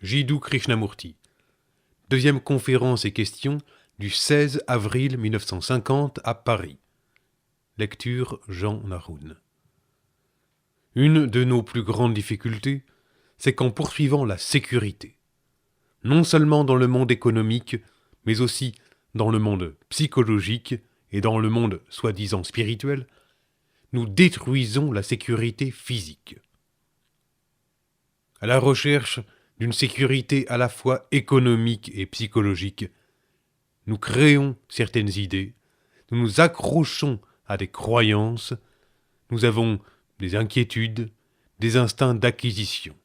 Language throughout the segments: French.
Jiddu Krishnamurti. Deuxième conférence et questions du 16 avril 1950 à Paris. Lecture Jean Naroun. Une de nos plus grandes difficultés, c'est qu'en poursuivant la sécurité, non seulement dans le monde économique, mais aussi dans le monde psychologique et dans le monde soi-disant spirituel, nous détruisons la sécurité physique. À la recherche d'une sécurité à la fois économique et psychologique, nous créons certaines idées, nous nous accrochons à des croyances, nous avons des inquiétudes, des instincts d'acquisition.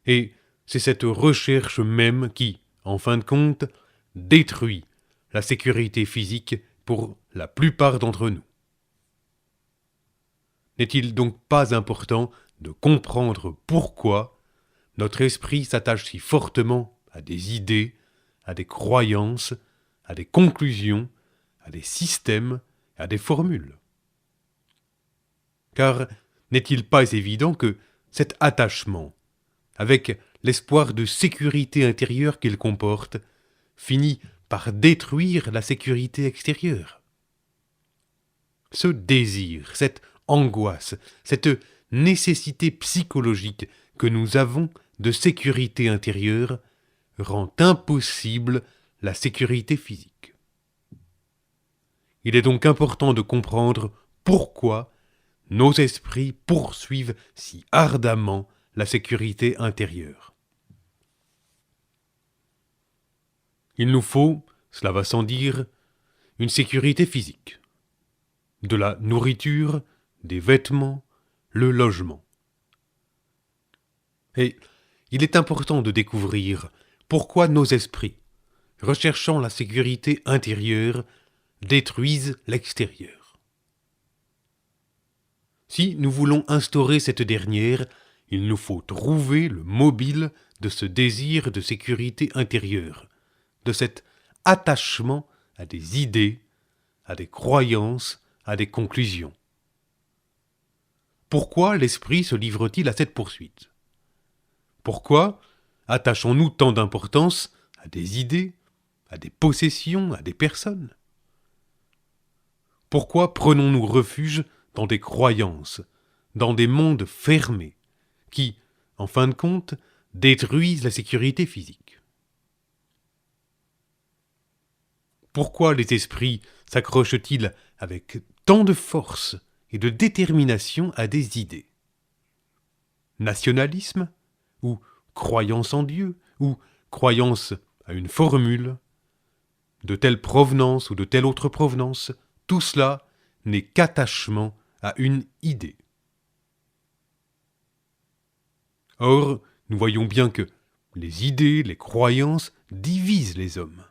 Et c'est cette recherche même qui, en fin de compte, détruit la sécurité physique pour la plupart d'entre nous. N'est-il donc pas important de comprendre pourquoi notre esprit s'attache si fortement à des idées, à des croyances, à des conclusions, à des systèmes, à des formules? Car n'est-il pas évident que cet attachement, avec l'espoir de sécurité intérieure qu'il comporte, finit par détruire la sécurité extérieure? Ce désir, cette angoisse, cette nécessité psychologique que nous avons de sécurité intérieure rend impossible la sécurité physique. Il est donc important de comprendre pourquoi nos esprits poursuivent si ardemment la sécurité intérieure. Il nous faut, cela va sans dire, une sécurité physique. De la nourriture, des vêtements, le logement. Et il est important de découvrir pourquoi nos esprits, recherchant la sécurité intérieure, détruisent l'extérieur. Si nous voulons instaurer cette dernière, il nous faut trouver le mobile de ce désir de sécurité intérieure, de cet attachement à des idées, à des croyances, à des conclusions. Pourquoi l'esprit se livre-t-il à cette poursuite? Pourquoi attachons-nous tant d'importance à des idées, à des possessions, à des personnes? Pourquoi prenons-nous refuge dans des croyances, dans des mondes fermés, qui, en fin de compte, détruisent la sécurité physique? Pourquoi les esprits s'accrochent-ils avec tant de force et de détermination à des idées? Nationalisme? Ou croyance en Dieu? Ou croyance à une formule? De telle provenance ou de telle autre provenance? Tout cela n'est qu'attachement à une idée. Or, nous voyons bien que les idées, les croyances divisent les hommes.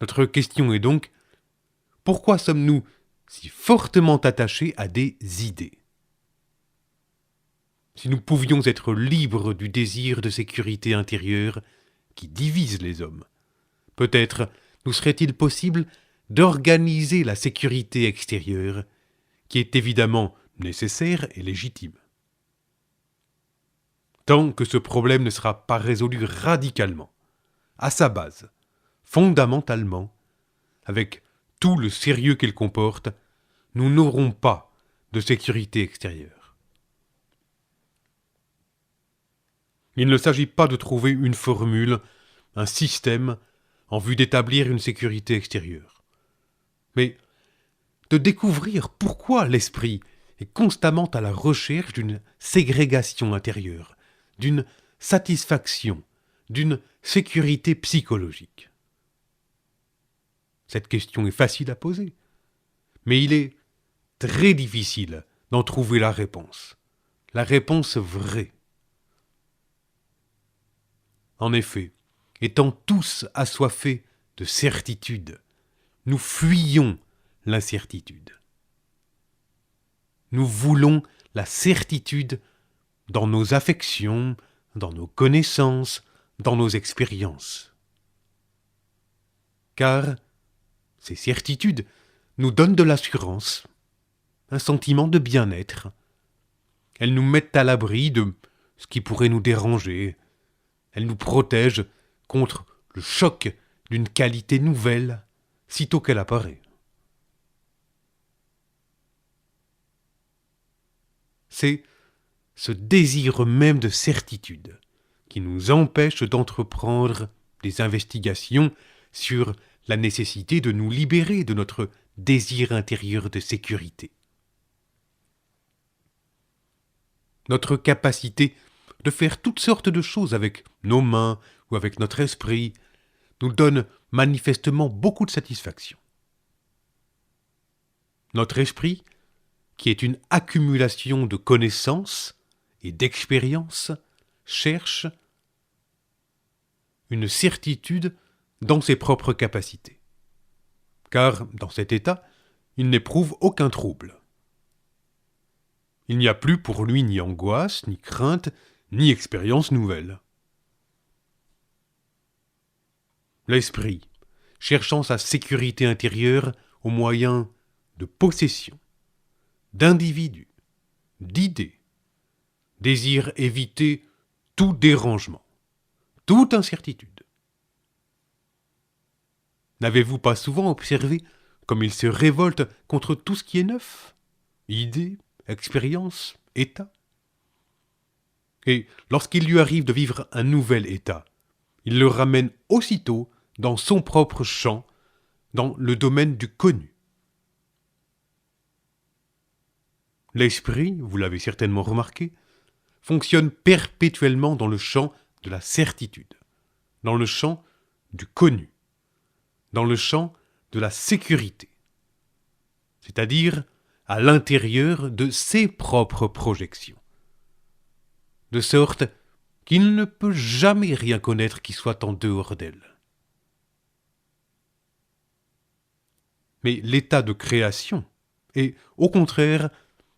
Notre question est donc, pourquoi sommes-nous si fortement attachés à des idées? Si nous pouvions être libres du désir de sécurité intérieure qui divise les hommes, peut-être nous serait-il possible d'organiser la sécurité extérieure, qui est évidemment nécessaire et légitime. Tant que ce problème ne sera pas résolu radicalement, à sa base, fondamentalement, avec tout le sérieux qu'il comporte, nous n'aurons pas de sécurité extérieure. Il ne s'agit pas de trouver une formule, un système, en vue d'établir une sécurité extérieure, mais de découvrir pourquoi l'esprit est constamment à la recherche d'une ségrégation intérieure, d'une satisfaction, d'une sécurité psychologique. Cette question est facile à poser, mais il est très difficile d'en trouver la réponse vraie. En effet, étant tous assoiffés de certitude, nous fuyons l'incertitude. Nous voulons la certitude dans nos affections, dans nos connaissances, dans nos expériences. Car ces certitudes nous donnent de l'assurance, un sentiment de bien-être. Elles nous mettent à l'abri de ce qui pourrait nous déranger, Elle nous protège contre le choc d'une qualité nouvelle, sitôt qu'elle apparaît. C'est ce désir même de certitude qui nous empêche d'entreprendre des investigations sur la nécessité de nous libérer de notre désir intérieur de sécurité. Notre capacité de faire toutes sortes de choses avec nos mains ou avec notre esprit nous donne manifestement beaucoup de satisfaction. Notre esprit, qui est une accumulation de connaissances et d'expériences, cherche une certitude dans ses propres capacités. Car, dans cet état, il n'éprouve aucun trouble. Il n'y a plus pour lui ni angoisse, ni crainte, ni expérience nouvelle. L'esprit, cherchant sa sécurité intérieure au moyen de possessions, d'individus, d'idées, désire éviter tout dérangement, toute incertitude. N'avez-vous pas souvent observé comme il se révolte contre tout ce qui est neuf, idées, expériences, état? Et lorsqu'il lui arrive de vivre un nouvel état, il le ramène aussitôt dans son propre champ, dans le domaine du connu. L'esprit, vous l'avez certainement remarqué, fonctionne perpétuellement dans le champ de la certitude, dans le champ du connu, dans le champ de la sécurité, c'est-à-dire à l'intérieur de ses propres projections, de sorte qu'il ne peut jamais rien connaître qui soit en dehors d'elle. Mais l'état de création est, au contraire,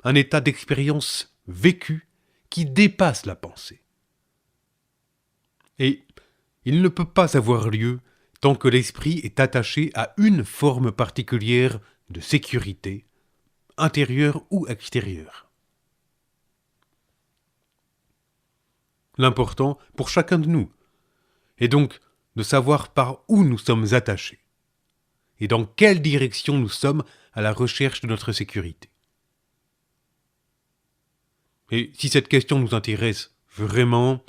un état d'expérience vécue qui dépasse la pensée. Et il ne peut pas avoir lieu tant que l'esprit est attaché à une forme particulière de sécurité, intérieure ou extérieure. L'important pour chacun de nous est donc de savoir par où nous sommes attachés et dans quelle direction nous sommes à la recherche de notre sécurité. Et si cette question nous intéresse vraiment,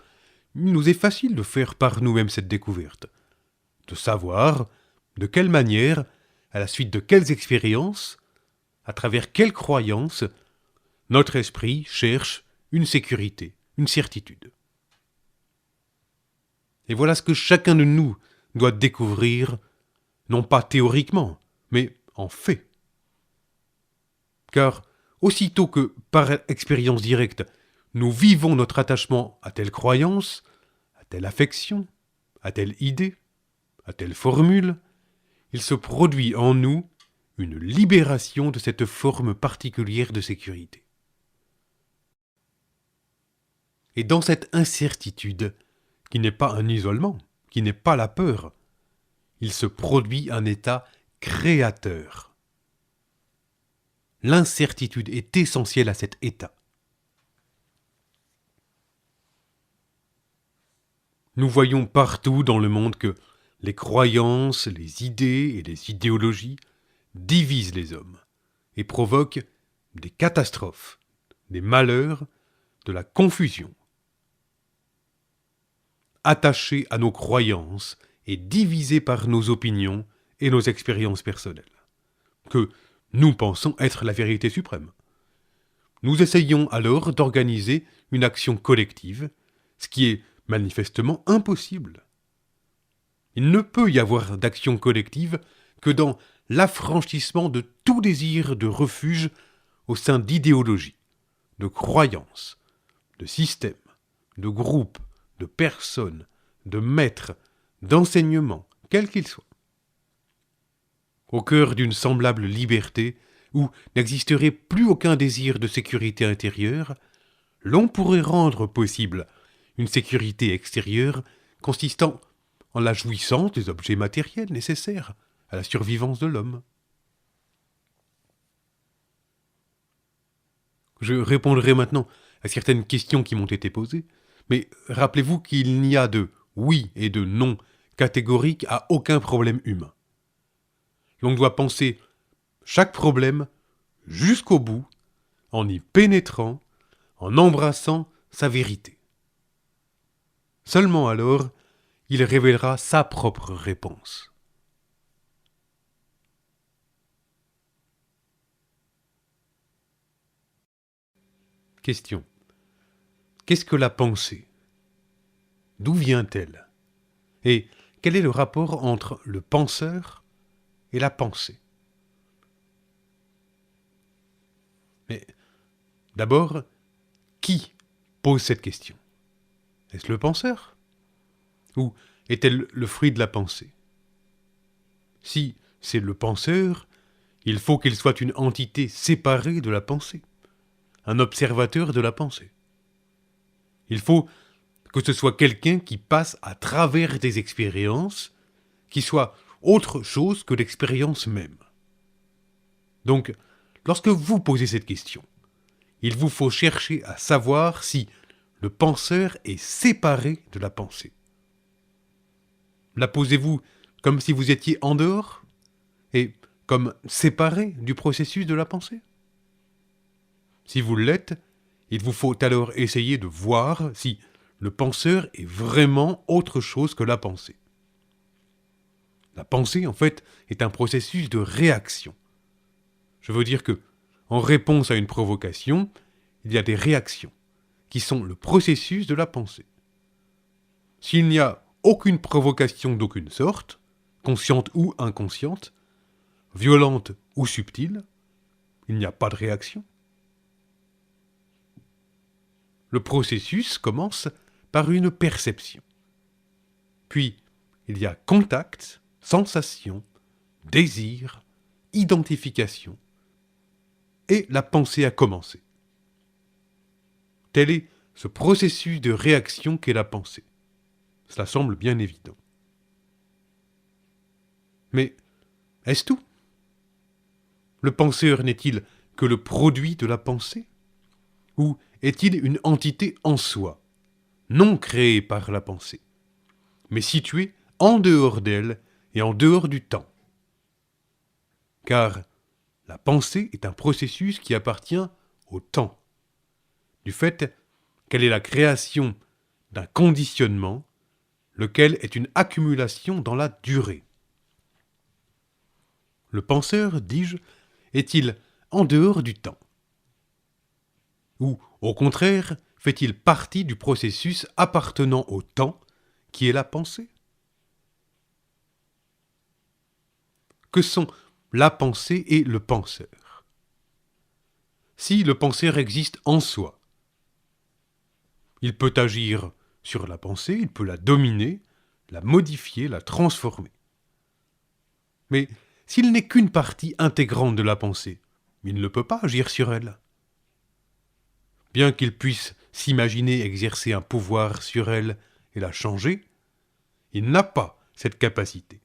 il nous est facile de faire par nous-mêmes cette découverte, de savoir de quelle manière, à la suite de quelles expériences, à travers quelles croyances, notre esprit cherche une sécurité, une certitude. Et voilà ce que chacun de nous doit découvrir, non pas théoriquement, mais en fait. Car aussitôt que, par expérience directe, nous vivons notre attachement à telle croyance, à telle affection, à telle idée, à telle formule, il se produit en nous une libération de cette forme particulière de sécurité. Et dans cette incertitude, qui n'est pas un isolement, qui n'est pas la peur, il se produit un état créateur. L'incertitude est essentielle à cet état. Nous voyons partout dans le monde que les croyances, les idées et les idéologies divisent les hommes et provoquent des catastrophes, des malheurs, de la confusion. Attachés à nos croyances et divisés par nos opinions et nos expériences personnelles, que nous pensons être la vérité suprême. Nous essayons alors d'organiser une action collective, ce qui est manifestement impossible. Il ne peut y avoir d'action collective que dans l'affranchissement de tout désir de refuge au sein d'idéologies, de croyances, de systèmes, de groupes, de personnes, de maîtres, d'enseignements, quels qu'ils soient. Au cœur d'une semblable liberté, où n'existerait plus aucun désir de sécurité intérieure, l'on pourrait rendre possible une sécurité extérieure consistant en la jouissance des objets matériels nécessaires à la survivance de l'homme. Je répondrai maintenant à certaines questions qui m'ont été posées, mais rappelez-vous qu'il n'y a de oui et de non catégorique à aucun problème humain. L'on doit penser chaque problème jusqu'au bout, en y pénétrant, en embrassant sa vérité. Seulement alors, il révélera sa propre réponse. Question. Qu'est-ce que la pensée? D'où vient-elle? Et quel est le rapport entre le penseur et la pensée? Mais d'abord, qui pose cette question? Est-ce le penseur? Ou est-elle le fruit de la pensée? Si c'est le penseur, il faut qu'il soit une entité séparée de la pensée, un observateur de la pensée. Il faut que ce soit quelqu'un qui passe à travers des expériences, qui soit autre chose que l'expérience même. Donc, lorsque vous posez cette question, il vous faut chercher à savoir si le penseur est séparé de la pensée. La posez-vous comme si vous étiez en dehors et comme séparé du processus de la pensée? Si vous l'êtes, il vous faut alors essayer de voir si le penseur est vraiment autre chose que la pensée. La pensée, en fait, est un processus de réaction. Je veux dire que, en réponse à une provocation, il y a des réactions, qui sont le processus de la pensée. S'il n'y a aucune provocation d'aucune sorte, consciente ou inconsciente, violente ou subtile, il n'y a pas de réaction. Le processus commence par une perception. Puis, il y a contact, sensation, désir, identification, et la pensée a commencé. Tel est ce processus de réaction qu'est la pensée. Cela semble bien évident. Mais est-ce tout? Le penseur n'est-il que le produit de la pensée? Ou est-il une entité en soi, non créée par la pensée, mais située en dehors d'elle et en dehors du temps? Car la pensée est un processus qui appartient au temps, du fait qu'elle est la création d'un conditionnement, lequel est une accumulation dans la durée. Le penseur, dis-je, est-il en dehors du temps? Ou, au contraire, fait-il partie du processus appartenant au temps, qui est la pensée? Que sont la pensée et le penseur? Si le penseur existe en soi, il peut agir sur la pensée, il peut la dominer, la modifier, la transformer. Mais s'il n'est qu'une partie intégrante de la pensée, il ne peut pas agir sur elle. Bien qu'il puisse s'imaginer exercer un pouvoir sur elle et la changer, il n'a pas cette capacité,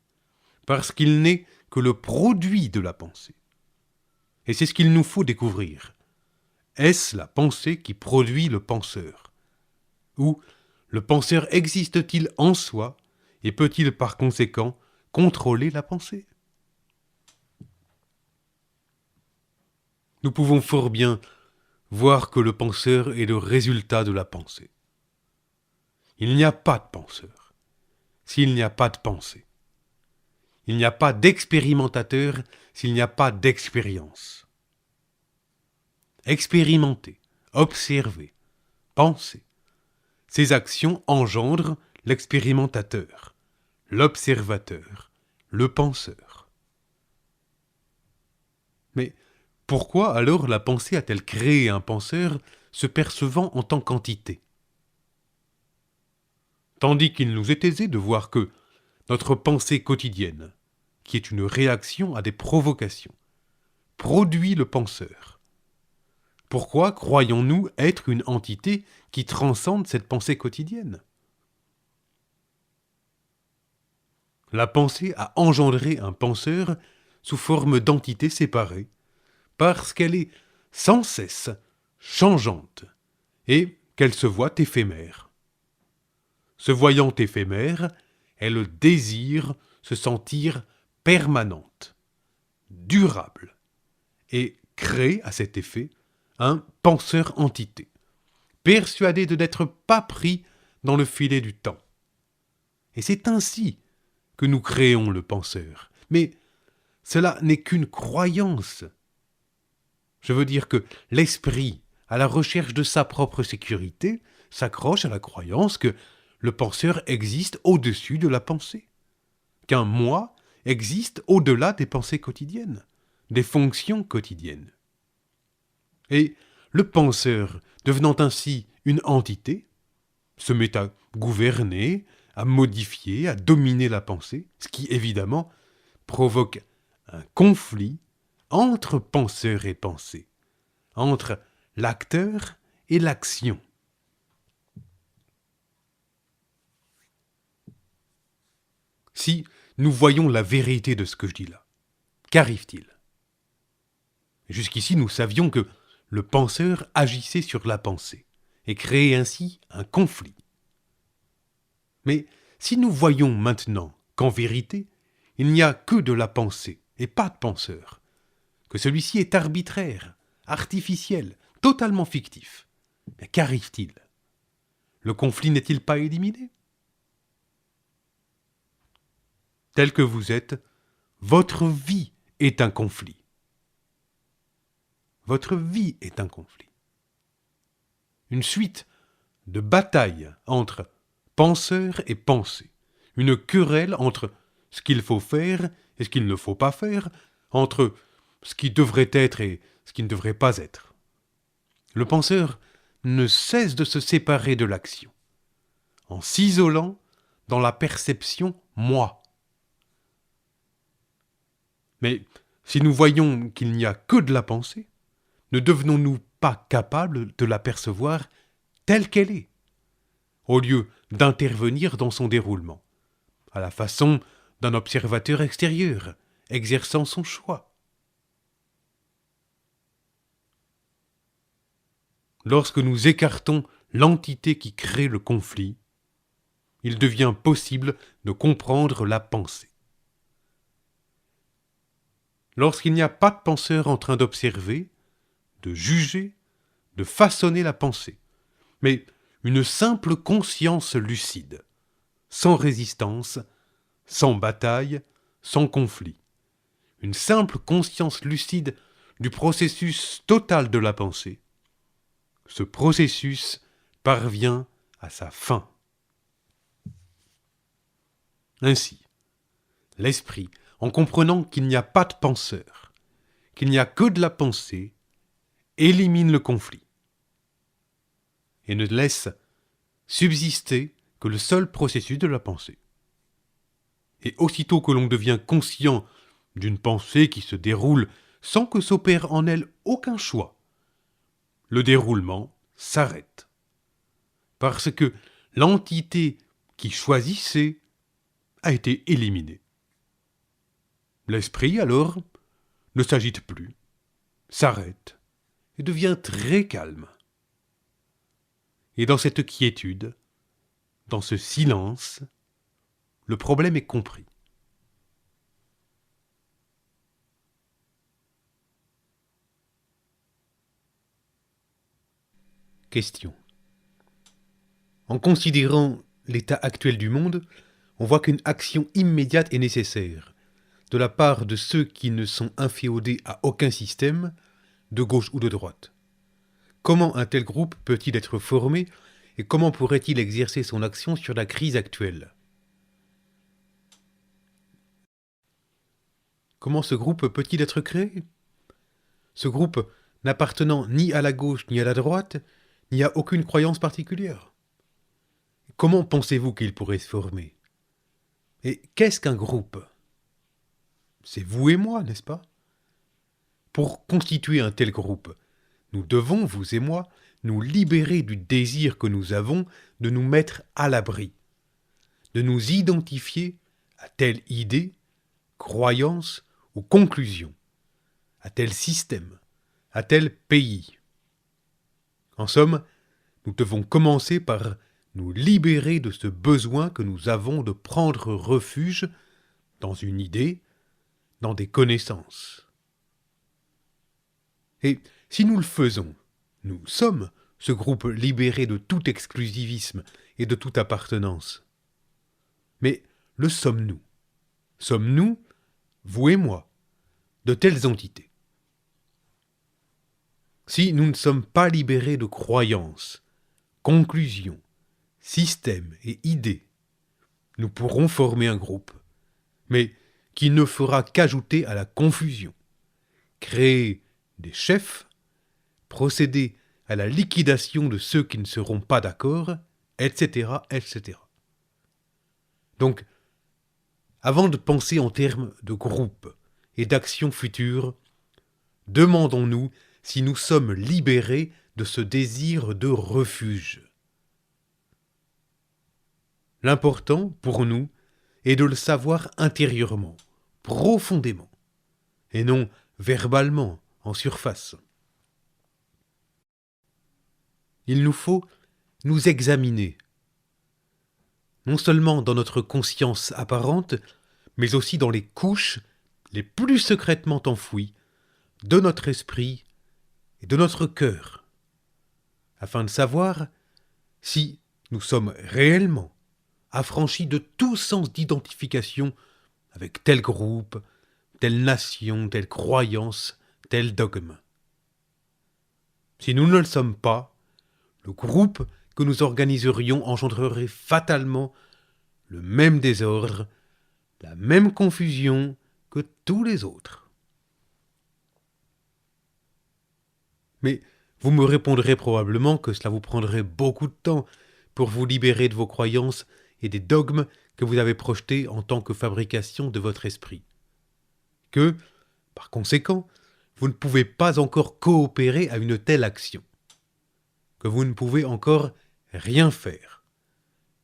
parce qu'il n'est que le produit de la pensée. Et c'est ce qu'il nous faut découvrir. Est-ce la pensée qui produit le penseur? Ou le penseur existe-t-il en soi et peut-il par conséquent contrôler la pensée? Nous pouvons fort bien voir que le penseur est le résultat de la pensée. Il n'y a pas de penseur s'il n'y a pas de pensée. Il n'y a pas d'expérimentateur s'il n'y a pas d'expérience. Expérimenter, observer, penser, ces actions engendrent l'expérimentateur, l'observateur, le penseur. Mais pourquoi alors la pensée a-t-elle créé un penseur se percevant en tant qu'entité? Tandis qu'il nous est aisé de voir que notre pensée quotidienne, qui est une réaction à des provocations, produit le penseur. Pourquoi croyons-nous être une entité qui transcende cette pensée quotidienne? La pensée a engendré un penseur sous forme d'entité séparée, parce qu'elle est sans cesse changeante et qu'elle se voit éphémère. Se voyant éphémère, elle désire se sentir permanente, durable, et crée à cet effet un penseur-entité, persuadé de n'être pas pris dans le filet du temps. Et c'est ainsi que nous créons le penseur. Mais cela n'est qu'une croyance. Je veux dire que l'esprit, à la recherche de sa propre sécurité, s'accroche à la croyance que le penseur existe au-dessus de la pensée, qu'un moi existe au-delà des pensées quotidiennes, des fonctions quotidiennes. Et le penseur, devenant ainsi une entité, se met à gouverner, à modifier, à dominer la pensée, ce qui évidemment provoque un conflit entre penseur et pensée, entre l'acteur et l'action. Si nous voyons la vérité de ce que je dis là, qu'arrive-t-il? Jusqu'ici, nous savions que le penseur agissait sur la pensée et créait ainsi un conflit. Mais si nous voyons maintenant qu'en vérité, il n'y a que de la pensée et pas de penseur, que celui-ci est arbitraire, artificiel, totalement fictif, mais qu'arrive-t-il? Le conflit n'est-il pas éliminé? Tel que vous êtes, votre vie est un conflit. Votre vie est un conflit. Une suite de batailles entre penseur et pensée. Une querelle entre ce qu'il faut faire et ce qu'il ne faut pas faire, entre ce qui devrait être et ce qui ne devrait pas être. Le penseur ne cesse de se séparer de l'action, en s'isolant dans la perception « moi ». Mais si nous voyons qu'il n'y a que de la pensée, ne devenons-nous pas capables de la percevoir telle qu'elle est, au lieu d'intervenir dans son déroulement, à la façon d'un observateur extérieur, exerçant son choix? Lorsque nous écartons l'entité qui crée le conflit, il devient possible de comprendre la pensée. Lorsqu'il n'y a pas de penseur en train d'observer, de juger, de façonner la pensée, mais une simple conscience lucide, sans résistance, sans bataille, sans conflit. Une simple conscience lucide du processus total de la pensée. Ce processus parvient à sa fin. Ainsi, l'esprit, en comprenant qu'il n'y a pas de penseur, qu'il n'y a que de la pensée, élimine le conflit et ne laisse subsister que le seul processus de la pensée. Et aussitôt que l'on devient conscient d'une pensée qui se déroule sans que s'opère en elle aucun choix, le déroulement s'arrête. Parce que l'entité qui choisissait a été éliminée. L'esprit, alors, ne s'agite plus, s'arrête et devient très calme. Et dans cette quiétude, dans ce silence, le problème est compris. Question. En considérant l'état actuel du monde, on voit qu'une action immédiate est nécessaire, de la part de ceux qui ne sont inféodés à aucun système, de gauche ou de droite. Comment un tel groupe peut-il être formé et comment pourrait-il exercer son action sur la crise actuelle? Comment ce groupe peut-il être créé? Ce groupe n'appartenant ni à la gauche ni à la droite, ni à aucune croyance particulière. Comment pensez-vous qu'il pourrait se former? Et qu'est-ce qu'un groupe? C'est vous et moi, n'est-ce pas? Pour constituer un tel groupe, nous devons, vous et moi, nous libérer du désir que nous avons de nous mettre à l'abri, de nous identifier à telle idée, croyance ou conclusion, à tel système, à tel pays. En somme, nous devons commencer par nous libérer de ce besoin que nous avons de prendre refuge dans une idée, dans des connaissances. Et si nous le faisons, nous sommes ce groupe libéré de tout exclusivisme et de toute appartenance. Mais le sommes-nous? Sommes-nous, vous et moi, de telles entités? Si nous ne sommes pas libérés de croyances, conclusions, systèmes et idées, nous pourrons former un groupe, mais qui ne fera qu'ajouter à la confusion, créer des chefs, procéder à la liquidation de ceux qui ne seront pas d'accord, etc., etc. Donc, avant de penser en termes de groupe et d'action future, demandons-nous si nous sommes libérés de ce désir de refuge. L'important, pour nous, est de le savoir intérieurement, profondément, et non verbalement, en surface. Il nous faut nous examiner, non seulement dans notre conscience apparente, mais aussi dans les couches les plus secrètement enfouies de notre esprit et de notre cœur, afin de savoir si nous sommes réellement affranchis de tout sens d'identification avec tel groupe, telle nation, telle croyance, tel dogme. Si nous ne le sommes pas, le groupe que nous organiserions engendrerait fatalement le même désordre, la même confusion que tous les autres. Mais vous me répondrez probablement que cela vous prendrait beaucoup de temps pour vous libérer de vos croyances et des dogmes que vous avez projetés en tant que fabrication de votre esprit. Que, par conséquent, vous ne pouvez pas encore coopérer à une telle action. Que vous ne pouvez encore rien faire,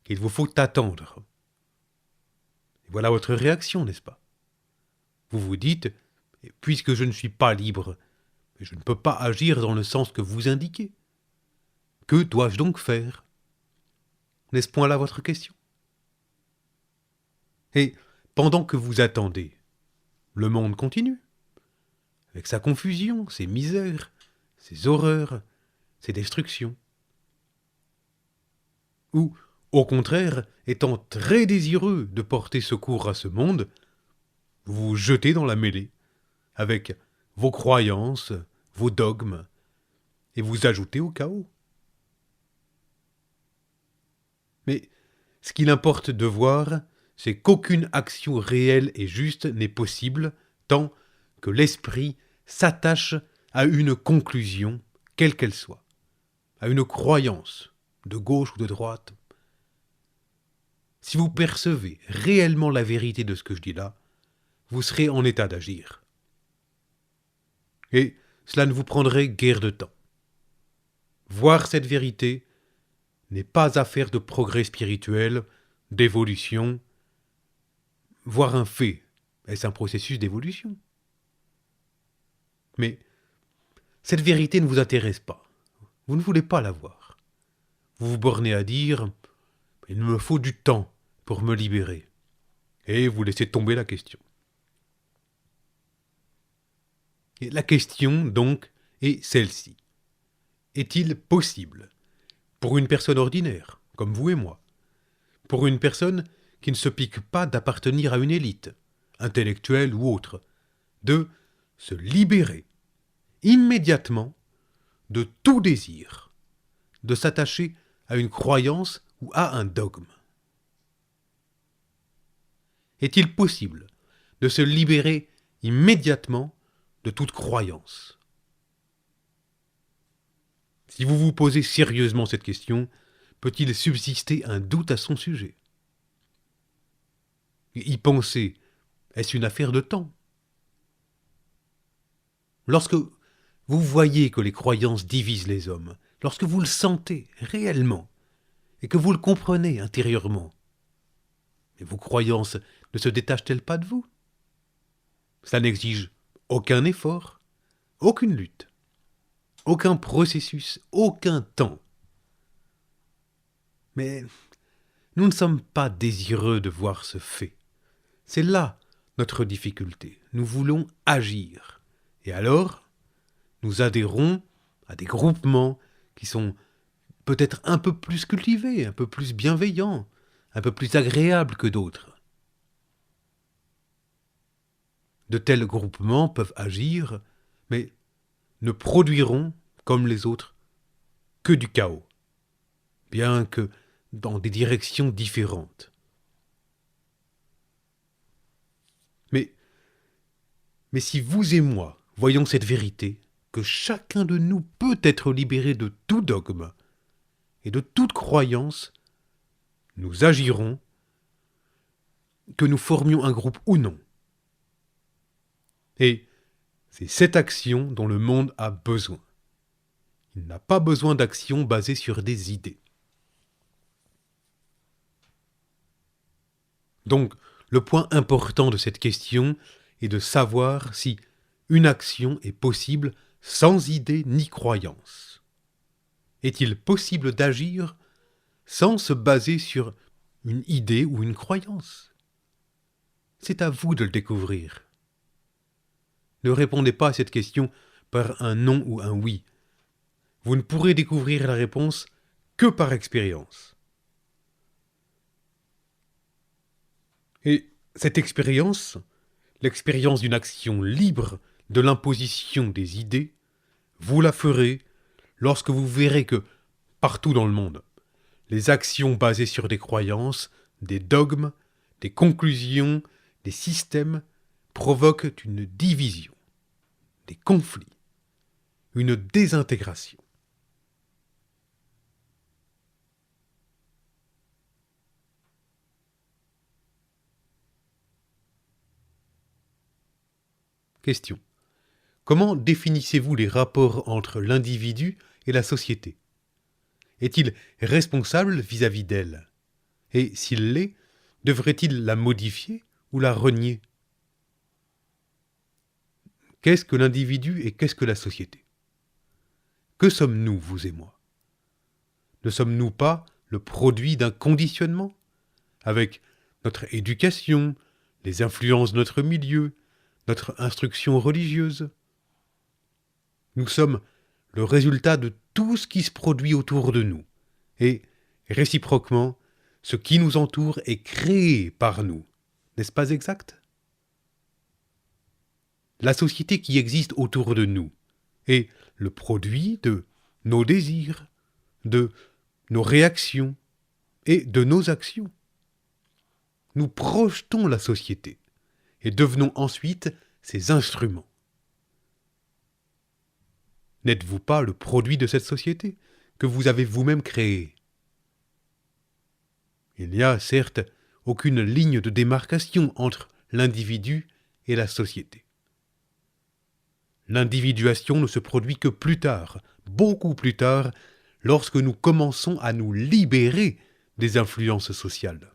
qu'il vous faut attendre. Et voilà votre réaction, n'est-ce pas? Vous vous dites, puisque je ne suis pas libre, je ne peux pas agir dans le sens que vous indiquez. Que dois-je donc faire? N'est-ce point là votre question? Et pendant que vous attendez, le monde continue, avec sa confusion, ses misères, ses horreurs, ses destructions. Ou, au contraire, étant très désireux de porter secours à ce monde, vous vous jetez dans la mêlée, avec vos croyances, vos dogmes, et vous ajoutez au chaos. Mais ce qu'il importe de voir, c'est qu'aucune action réelle et juste n'est possible tant que l'esprit s'attache à une conclusion, quelle qu'elle soit, à une croyance, de gauche ou de droite. Si vous percevez réellement la vérité de ce que je dis là, vous serez en état d'agir. Et cela ne vous prendrait guère de temps. Voir cette vérité n'est pas affaire de progrès spirituel, d'évolution. Voir un fait, est-ce un processus d'évolution? Mais cette vérité ne vous intéresse pas. Vous ne voulez pas la voir. Vous vous bornez à dire « il me faut du temps pour me libérer ». Et vous laissez tomber la question. Et la question, donc, est celle-ci. Est-il possible, pour une personne ordinaire, comme vous et moi, pour une personne qui ne se pique pas d'appartenir à une élite, intellectuelle ou autre, de se libérer immédiatement de tout désir, de s'attacher à une croyance ou à un dogme? Est-il possible de se libérer immédiatement de toute croyance? Si vous vous posez sérieusement cette question, peut-il subsister un doute à son sujet? Y penser, est-ce une affaire de temps? Lorsque vous voyez que les croyances divisent les hommes, lorsque vous le sentez réellement, et que vous le comprenez intérieurement, mais vos croyances ne se détachent-elles pas de vous? Ça n'exige aucun effort, aucune lutte, aucun processus, aucun temps. Mais nous ne sommes pas désireux de voir ce fait. C'est là notre difficulté. Nous voulons agir. Et alors, nous adhérons à des groupements qui sont peut-être un peu plus cultivés, un peu plus bienveillants, un peu plus agréables que d'autres. De tels groupements peuvent agir, mais ne produiront, comme les autres, que du chaos, bien que dans des directions différentes. Mais si vous et moi voyons cette vérité, que chacun de nous peut être libéré de tout dogme et de toute croyance, nous agirons, que nous formions un groupe ou non. Et c'est cette action dont le monde a besoin. Il n'a pas besoin d'action basée sur des idées. Donc, le point important de cette question est de savoir si une action est possible sans idée ni croyance. Est-il possible d'agir sans se baser sur une idée ou une croyance? C'est à vous de le découvrir. Ne répondez pas à cette question par un non ou un oui. Vous ne pourrez découvrir la réponse que par expérience. Et cette expérience, l'expérience d'une action libre de l'imposition des idées, vous la ferez lorsque vous verrez que, partout dans le monde, les actions basées sur des croyances, des dogmes, des conclusions, des systèmes provoquent une division, des conflits, une désintégration. Question. Comment définissez-vous les rapports entre l'individu et la société? Est-il responsable vis-à-vis d'elle? Et s'il l'est, devrait-il la modifier ou la renier? Qu'est-ce que l'individu et qu'est-ce que la société? Que sommes-nous, vous et moi? Ne sommes-nous pas le produit d'un conditionnement, avec notre éducation, les influences de notre milieu, notre instruction religieuse? Nous sommes le résultat de tout ce qui se produit autour de nous, et, réciproquement, ce qui nous entoure est créé par nous. N'est-ce pas exact? La société qui existe autour de nous est le produit de nos désirs, de nos réactions et de nos actions. Nous projetons la société et devenons ensuite ses instruments. N'êtes-vous pas le produit de cette société que vous avez vous-même créée? Il n'y a certes aucune ligne de démarcation entre l'individu et la société. L'individuation ne se produit que plus tard, beaucoup plus tard, lorsque nous commençons à nous libérer des influences sociales.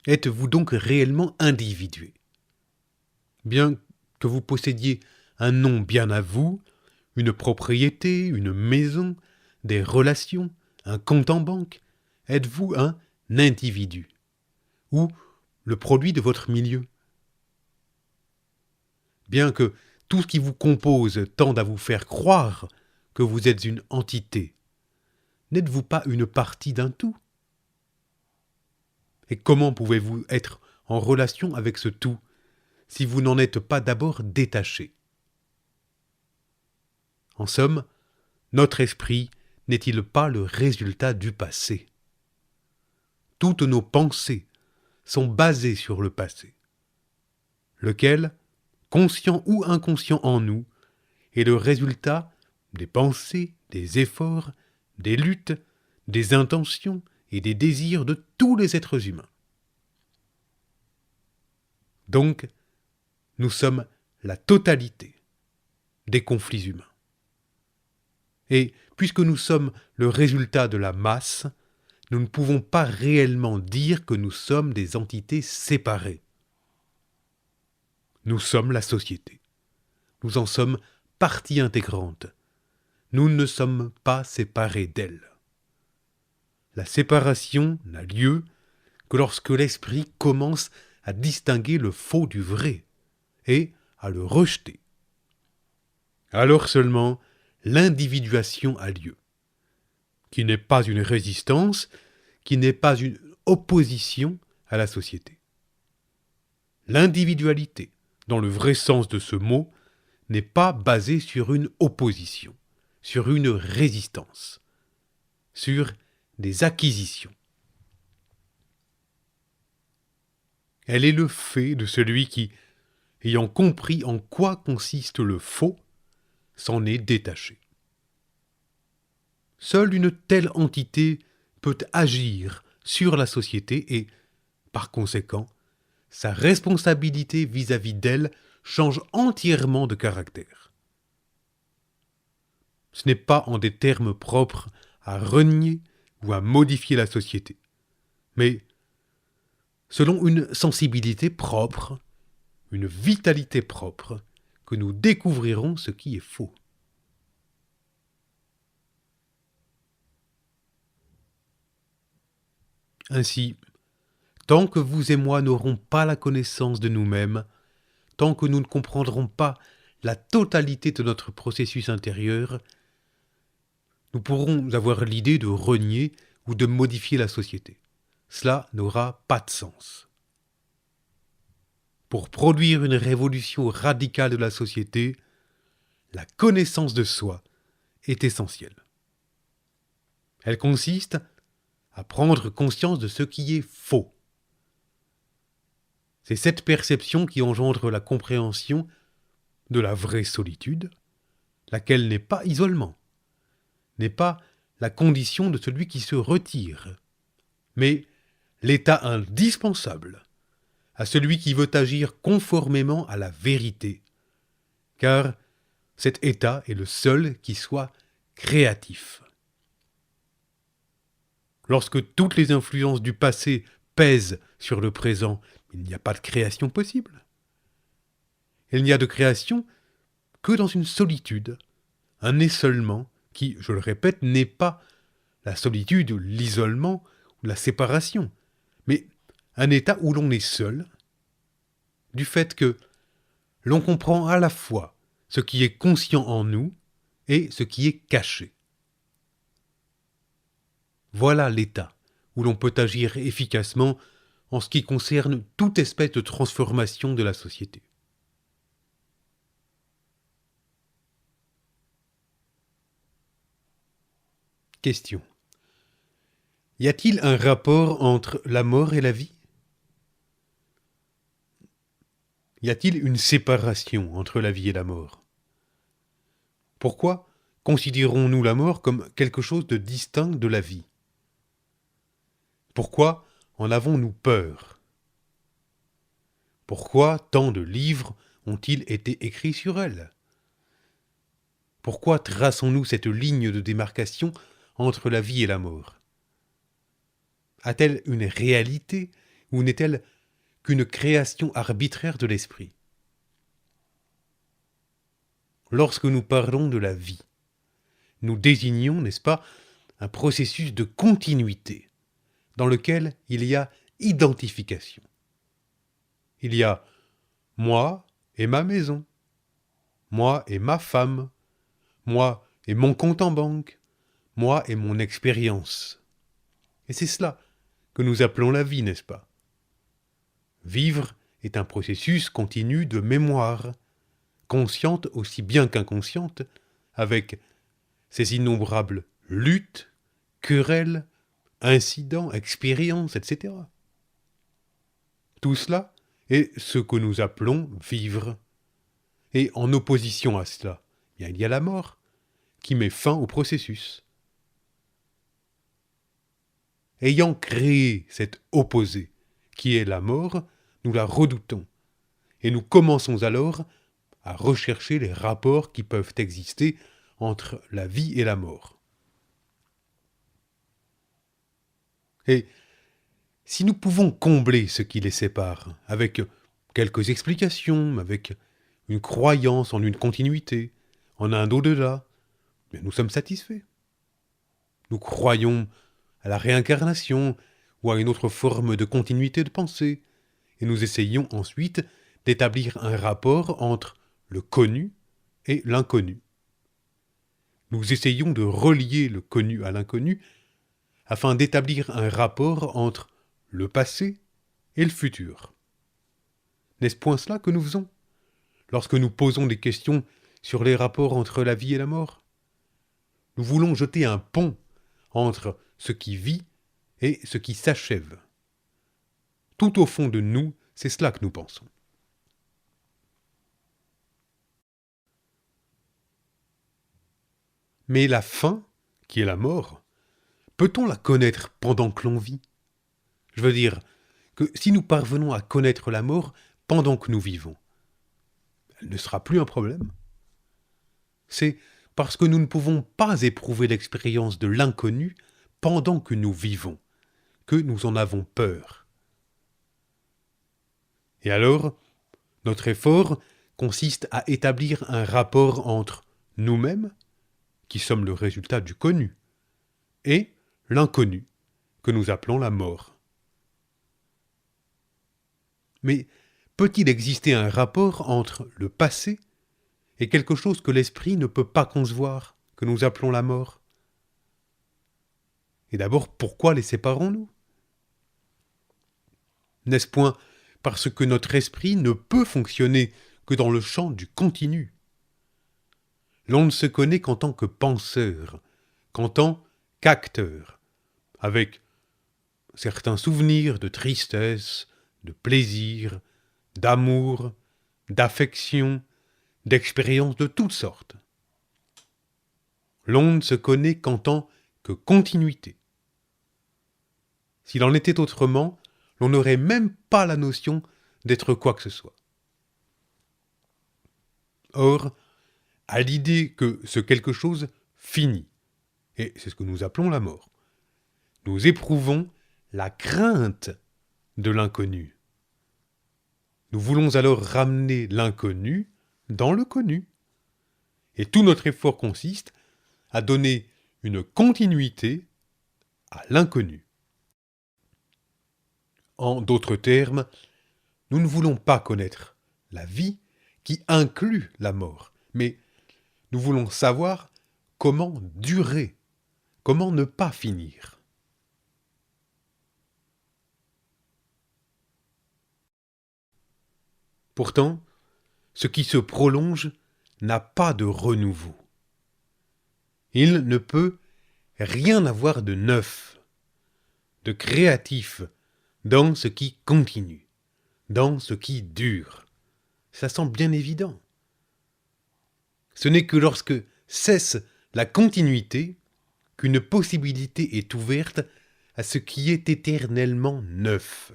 Êtes-vous donc réellement individué? Bien que vous possédiez un nom bien à vous, une propriété, une maison, des relations, un compte en banque, êtes-vous un individu? Ou le produit de votre milieu? Bien que tout ce qui vous compose tende à vous faire croire que vous êtes une entité, n'êtes-vous pas une partie d'un tout? Et comment pouvez-vous être en relation avec ce tout si vous n'en êtes pas d'abord détaché? En somme, notre esprit n'est-il pas le résultat du passé? Toutes nos pensées sont basées sur le passé, lequel, conscient ou inconscient en nous, est le résultat des pensées, des efforts, des luttes, des intentions et des désirs de tous les êtres humains. Donc, nous sommes la totalité des conflits humains. Et puisque nous sommes le résultat de la masse, nous ne pouvons pas réellement dire que nous sommes des entités séparées. Nous sommes la société. Nous en sommes partie intégrante. Nous ne sommes pas séparés d'elle. La séparation n'a lieu que lorsque l'esprit commence à distinguer le faux du vrai et à le rejeter. Alors seulement l'individuation a lieu, qui n'est pas une résistance, qui n'est pas une opposition à la société. L'individualité, dans le vrai sens de ce mot, n'est pas basée sur une opposition, sur une résistance, sur des acquisitions. Elle est le fait de celui qui, ayant compris en quoi consiste le faux, s'en est détaché. Seule une telle entité peut agir sur la société et, par conséquent, sa responsabilité vis-à-vis d'elle change entièrement de caractère. Ce n'est pas en des termes propres à renier ou à modifier la société, mais selon une sensibilité propre, une vitalité propre, que nous découvrirons ce qui est faux. Ainsi, tant que vous et moi n'aurons pas la connaissance de nous-mêmes, tant que nous ne comprendrons pas la totalité de notre processus intérieur, nous pourrons avoir l'idée de renier ou de modifier la société. Cela n'aura pas de sens. Pour produire une révolution radicale de la société, la connaissance de soi est essentielle. Elle consiste à prendre conscience de ce qui est faux. C'est cette perception qui engendre la compréhension de la vraie solitude, laquelle n'est pas isolement, n'est pas la condition de celui qui se retire, mais l'état indispensable à celui qui veut agir conformément à la vérité, car cet état est le seul qui soit créatif. Lorsque toutes les influences du passé pèsent sur le présent, il n'y a pas de création possible. Il n'y a de création que dans une solitude, un isolement qui, je le répète, n'est pas la solitude ou l'isolement ou la séparation, mais un état où l'on est seul, du fait que l'on comprend à la fois ce qui est conscient en nous et ce qui est caché. Voilà l'état où l'on peut agir efficacement en ce qui concerne toute espèce de transformation de la société. Question. Y a-t-il un rapport entre la mort et la vie ? Y a-t-il une séparation entre la vie et la mort ? Pourquoi considérons-nous la mort comme quelque chose de distinct de la vie ? Pourquoi en avons-nous peur ? Pourquoi tant de livres ont-ils été écrits sur elle ? Pourquoi traçons-nous cette ligne de démarcation entre la vie et la mort ? A-t-elle une réalité ou n'est-elle qu'une création arbitraire de l'esprit ? Lorsque nous parlons de la vie, nous désignons, n'est-ce pas, un processus de continuité dans lequel il y a identification. Il y a moi et ma maison, moi et ma femme, moi et mon compte en banque, moi et mon expérience. Et c'est cela que nous appelons la vie, n'est-ce pas ? Vivre est un processus continu de mémoire, consciente aussi bien qu'inconsciente, avec ses innombrables luttes, querelles, incidents, expériences, etc. Tout cela est ce que nous appelons vivre. Et en opposition à cela, il y a la mort, qui met fin au processus. Ayant créé cet opposé, qui est la mort, nous la redoutons, et nous commençons alors à rechercher les rapports qui peuvent exister entre la vie et la mort. Et si nous pouvons combler ce qui les sépare, avec quelques explications, avec une croyance en une continuité, en un au-delà, nous sommes satisfaits. Nous croyons à la réincarnation ou à une autre forme de continuité de pensée, et nous essayons ensuite d'établir un rapport entre le connu et l'inconnu. Nous essayons de relier le connu à l'inconnu afin d'établir un rapport entre le passé et le futur. N'est-ce point cela que nous faisons lorsque nous posons des questions sur les rapports entre la vie et la mort? Nous voulons jeter un pont entre ce qui vit et ce qui s'achève. Tout au fond de nous, c'est cela que nous pensons. Mais la fin, qui est la mort, peut-on la connaître pendant que l'on vit? Je veux dire que si nous parvenons à connaître la mort pendant que nous vivons, elle ne sera plus un problème. C'est parce que nous ne pouvons pas éprouver l'expérience de l'inconnu pendant que nous vivons, que nous en avons peur. Et alors, notre effort consiste à établir un rapport entre nous-mêmes, qui sommes le résultat du connu, et l'inconnu, que nous appelons la mort. Mais peut-il exister un rapport entre le passé et quelque chose que l'esprit ne peut pas concevoir, que nous appelons la mort? Et d'abord, pourquoi les séparons-nous? N'est-ce point parce que notre esprit ne peut fonctionner que dans le champ du continu? L'on ne se connaît qu'en tant que penseur, qu'en tant qu'acteur, avec certains souvenirs de tristesse, de plaisir, d'amour, d'affection, d'expériences de toutes sortes. L'on ne se connaît qu'en tant que continuité. S'il en était autrement, l'on n'aurait même pas la notion d'être quoi que ce soit. Or, à l'idée que ce quelque chose finit, et c'est ce que nous appelons la mort, nous éprouvons la crainte de l'inconnu. Nous voulons alors ramener l'inconnu dans le connu. Et tout notre effort consiste à donner une continuité à l'inconnu. En d'autres termes, nous ne voulons pas connaître la vie qui inclut la mort, mais nous voulons savoir comment durer, comment ne pas finir. Pourtant, ce qui se prolonge n'a pas de renouveau. Il ne peut rien avoir de neuf, de créatif dans ce qui continue, dans ce qui dure. Ça semble bien évident. Ce n'est que lorsque cesse la continuité qu'une possibilité est ouverte à ce qui est éternellement neuf.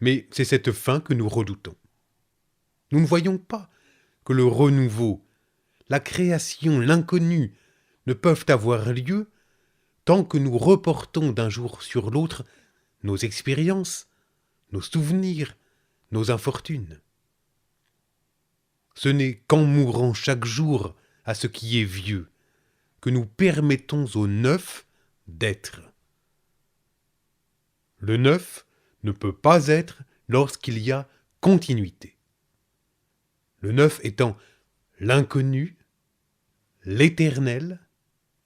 Mais c'est cette fin que nous redoutons. Nous ne voyons pas que le renouveau, la création, l'inconnu ne peuvent avoir lieu tant que nous reportons d'un jour sur l'autre nos expériences, nos souvenirs, nos infortunes. Ce n'est qu'en mourant chaque jour à ce qui est vieux que nous permettons au neuf d'être. Le neuf ne peut pas être lorsqu'il y a continuité. Le neuf étant l'inconnu, l'éternel,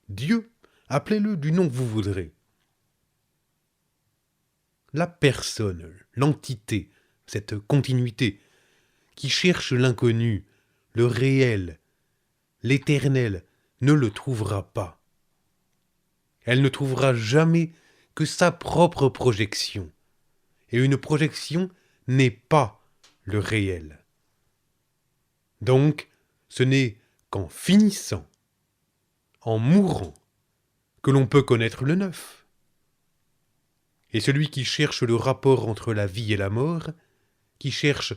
Dieu, appelez-le du nom que vous voudrez. La personne, l'entité, cette continuité, qui cherche l'inconnu, le réel, l'éternel, ne le trouvera pas. Elle ne trouvera jamais que sa propre projection. Et une projection n'est pas le réel. Donc, ce n'est qu'en finissant, en mourant, que l'on peut connaître le neuf. Et celui qui cherche le rapport entre la vie et la mort, qui cherche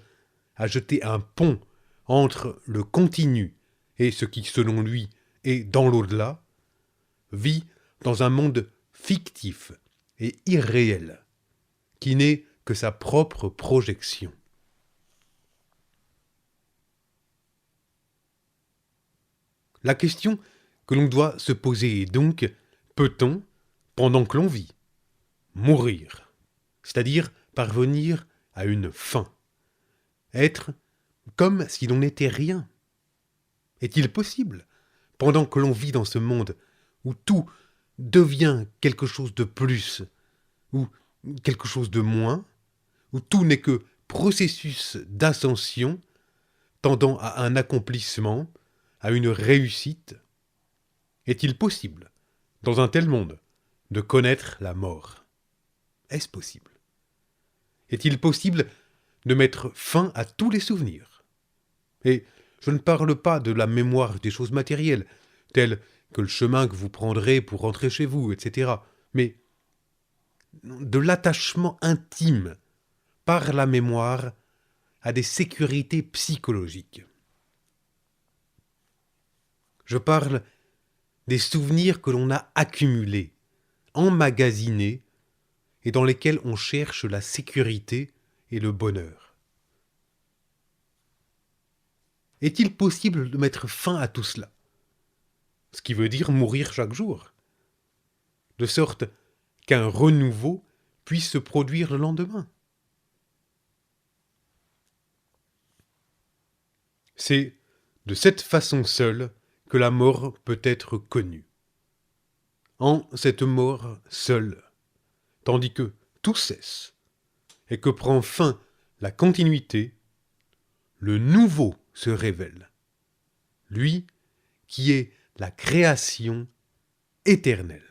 à jeter un pont entre le continu et ce qui, selon lui, est dans l'au-delà, vit dans un monde fictif et irréel, qui n'est que sa propre projection. La question que l'on doit se poser est donc, peut-on, pendant que l'on vit, mourir, c'est-à-dire parvenir à une fin, être comme si l'on n'était rien? Est-il possible, pendant que l'on vit dans ce monde où tout devient quelque chose de plus, ou quelque chose de moins, où tout n'est que processus d'ascension tendant à un accomplissement, à une réussite? Est-il possible, dans un tel monde, de connaître la mort? Est-ce possible? Est-il possible de mettre fin à tous les souvenirs? Et je ne parle pas de la mémoire des choses matérielles, telles que le chemin que vous prendrez pour rentrer chez vous, etc., mais de l'attachement intime par la mémoire à des sécurités psychologiques. Je parle des souvenirs que l'on a accumulés, emmagasinés, et dans lesquels on cherche la sécurité et le bonheur. Est-il possible de mettre fin à tout cela? Ce qui veut dire mourir chaque jour, de sorte qu'un renouveau puisse se produire le lendemain. C'est de cette façon seule que la mort peut être connue. En cette mort seule, tandis que tout cesse et que prend fin la continuité, le nouveau se révèle, lui qui est la création éternelle.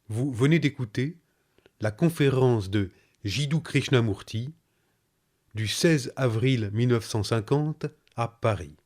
Vous venez d'écouter la conférence de Jiddu Krishnamurti du 16 avril 1950 à Paris.